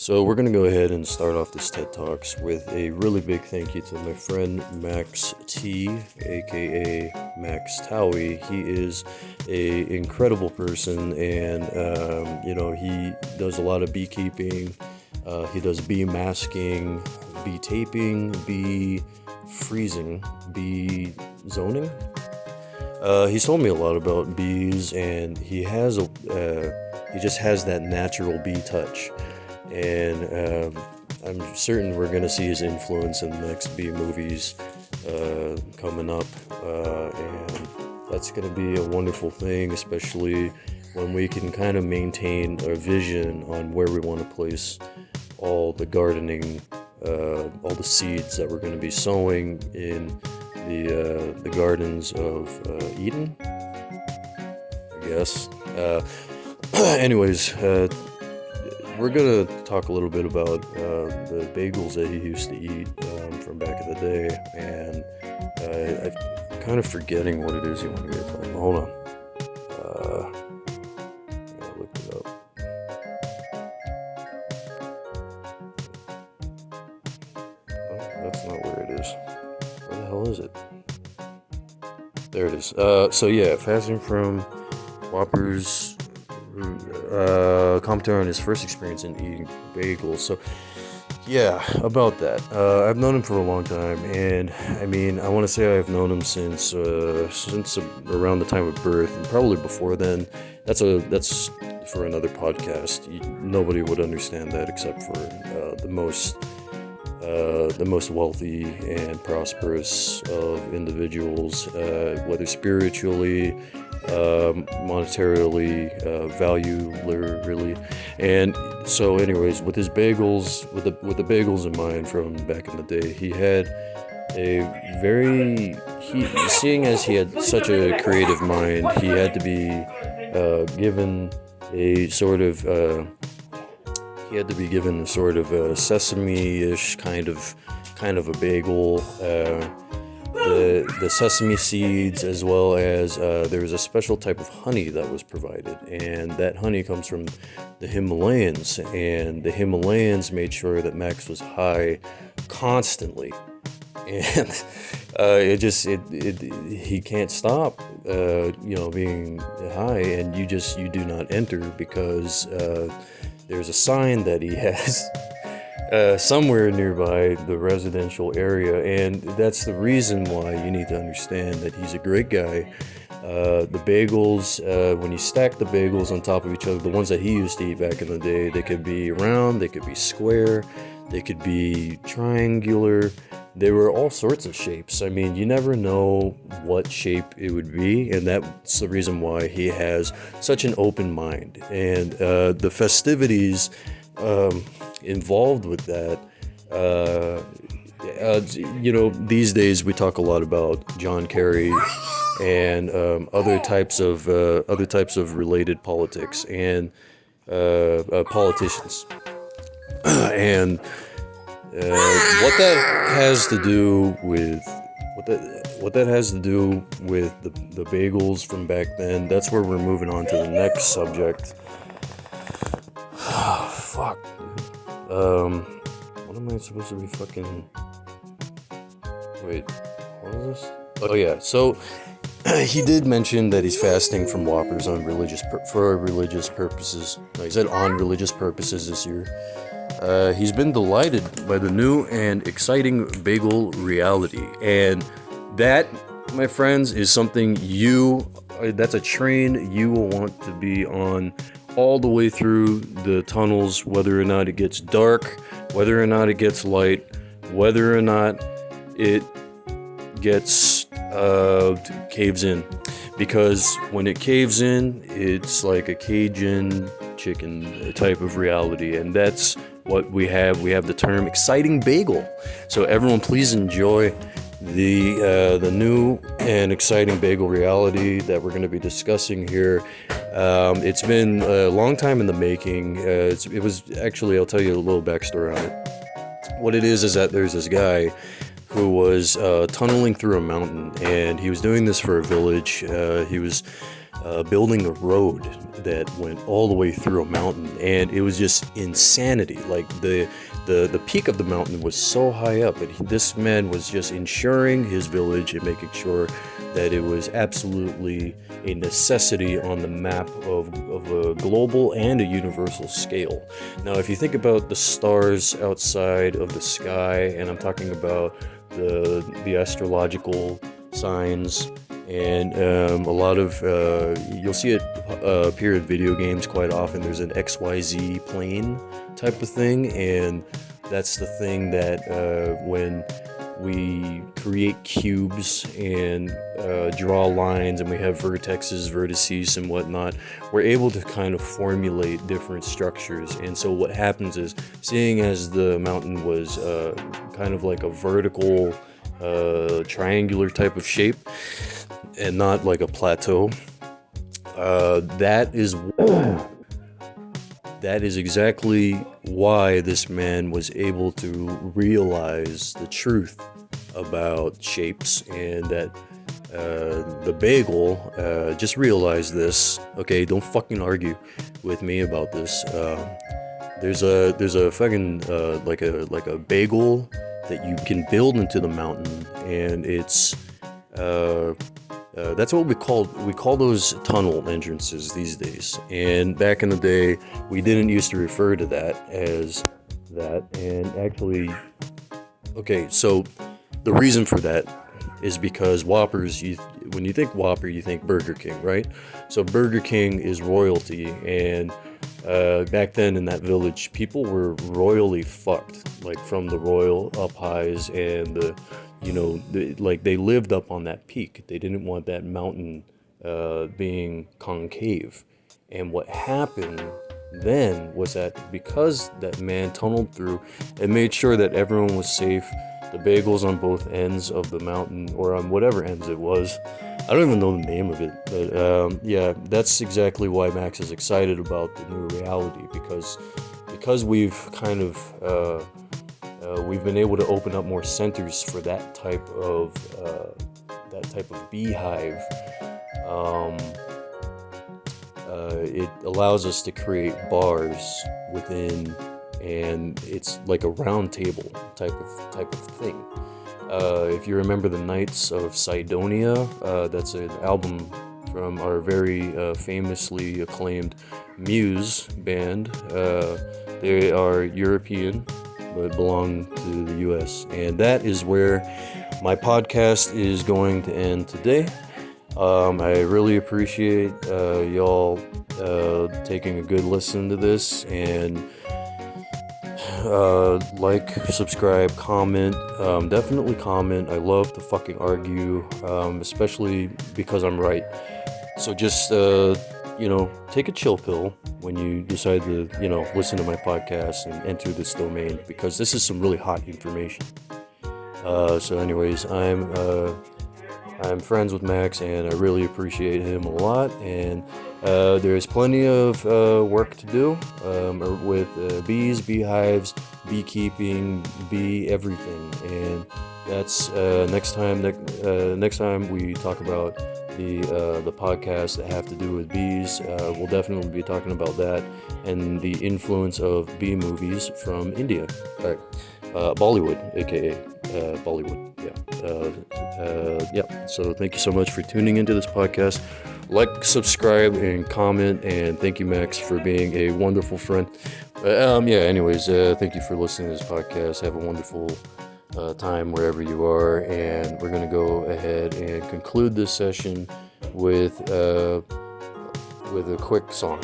So we're gonna go ahead and start off this TED Talks with a really big thank you to my friend Max T, aka Max Towie. He is a incredible person, and he does a lot of beekeeping. He does bee masking, bee taping, bee freezing, bee zoning. He's told me a lot about bees, and he just has that natural bee touch. And I'm certain we're going to see his influence in the next bee movies coming up, and that's going to be a wonderful thing, especially when we can kind of maintain a vision on where we want to place all the gardening, all the seeds that we're going to be sowing in the gardens of Eden, I guess. Anyways, we're going to talk a little bit about the bagels that he used to eat from back in the day, and I'm kind of forgetting what it is he wanted me to tell you. Hold on. I looked it up. Oh, that's not where it is. Where the hell is it? There it is. So yeah, fasting from Whoppers, commented on his first experience in eating bagels. So yeah, about that. I've known him for a long time, and I mean, I want to say I've known him since around the time of birth, and probably before then. That's for another podcast. Nobody would understand that except for the most wealthy and prosperous of individuals, whether spiritually, monetarily, really. And so anyways, with his bagels, with the bagels in mind from back in the day, he had seeing as he had such a creative mind, he had to be given a sort of sesame-ish kind of a bagel. The sesame seeds, as well as there was a special type of honey that was provided, and that honey comes from the Himalayas, and the Himalayans made sure that Max was high constantly, and he can't stop being high, and you do not enter, because there's a sign that he has somewhere nearby the residential area, and that's the reason why you need to understand that he's a great guy. The bagels, when you stack the bagels on top of each other, the ones that he used to eat back in the day, they could be round, they could be square, they could be triangular. They were all sorts of shapes. I mean, you never know what shape it would be, and that's the reason why he has such an open mind. And the festivities involved with that, these days we talk a lot about John Kerry and other types of related politics and politicians, and what that has to do with the bagels from back then. That's where we're moving on to the next subject. Oh, fuck. What am I supposed to be fucking... Wait, what is this? Oh yeah, so he did mention that he's fasting from Whoppers for religious purposes. No, he said on religious purposes this year. He's been delighted by the new and exciting bagel reality, and that, my friends, is something that's a train you will want to be on all the way through the tunnels, whether or not it gets dark, whether or not it gets light, whether or not it gets caves in. Because when it caves in, it's like a Cajun chicken type of reality, and that's what we have. We have the term exciting bagel. So everyone, please enjoy the new and exciting bagel reality that we're going to be discussing here. It's been a long time in the making. It was actually, I'll tell you a little backstory on it. What it is that there's this guy who was tunneling through a mountain, and he was doing this for a village. He was building a road that went all the way through a mountain, and it was just insanity. Like the peak of the mountain was so high up, but this man was just ensuring his village and making sure that it was absolutely a necessity on the map of a global and a universal scale. Now, if you think about the stars outside of the sky, and I'm talking about the astrological signs, and a lot of you'll see it appear in video games quite often. There's an XYZ plane type of thing, and that's the thing that when we create cubes and draw lines, and we have vertexes, vertices, and whatnot, we're able to kind of formulate different structures. And so what happens is, seeing as the mountain was kind of like a vertical triangular type of shape and not like a plateau, that is exactly why this man was able to realize the truth about shapes, and that the bagel just realized this. Okay, don't fucking argue with me about this. There's a fucking like a bagel that you can build into the mountain, and it's that's what we call those tunnel entrances these days. And back in the day, we didn't used to refer to that as that. And actually, okay, so the reason for that is because Whoppers, when you think Whopper, you think Burger King, right? So Burger King is royalty, and back then in that village, people were royally fucked, like from the royal up highs, and like they lived up on that peak. They didn't want that mountain being concave. And what happened then was that because that man tunneled through and made sure that everyone was safe, the bagels on both ends of the mountain, or on whatever ends it was, I don't even know the name of it, but yeah, that's exactly why Max is excited about the new reality, because we've kind of we've been able to open up more centers for that type of beehive. It allows us to create bars within, and it's like a round table type of thing. If you remember the Knights of Sidonia, that's an album from our very famously acclaimed Muse band. They are European, but belong to the US. And that is where my podcast is going to end today. I really appreciate y'all taking a good listen to this, and like, subscribe, comment, definitely comment. I love to fucking argue, especially because I'm right. So just take a chill pill when you decide to listen to my podcast and enter this domain, because this is some really hot information. So anyways, I'm friends with Max, and I really appreciate him a lot, and there's plenty of work to do with bees, beehives, beekeeping, bee everything, and that's next time we talk about the podcasts that have to do with bees. We'll definitely be talking about that and the influence of bee movies from India. All right. Bollywood, aka Bollywood. Yeah. So thank you so much for tuning into this podcast. Like, subscribe, and comment. And thank you, Max, for being a wonderful friend. Anyways, thank you for listening to this podcast. Have a wonderful time wherever you are. And we're gonna go ahead and conclude this session with a quick song.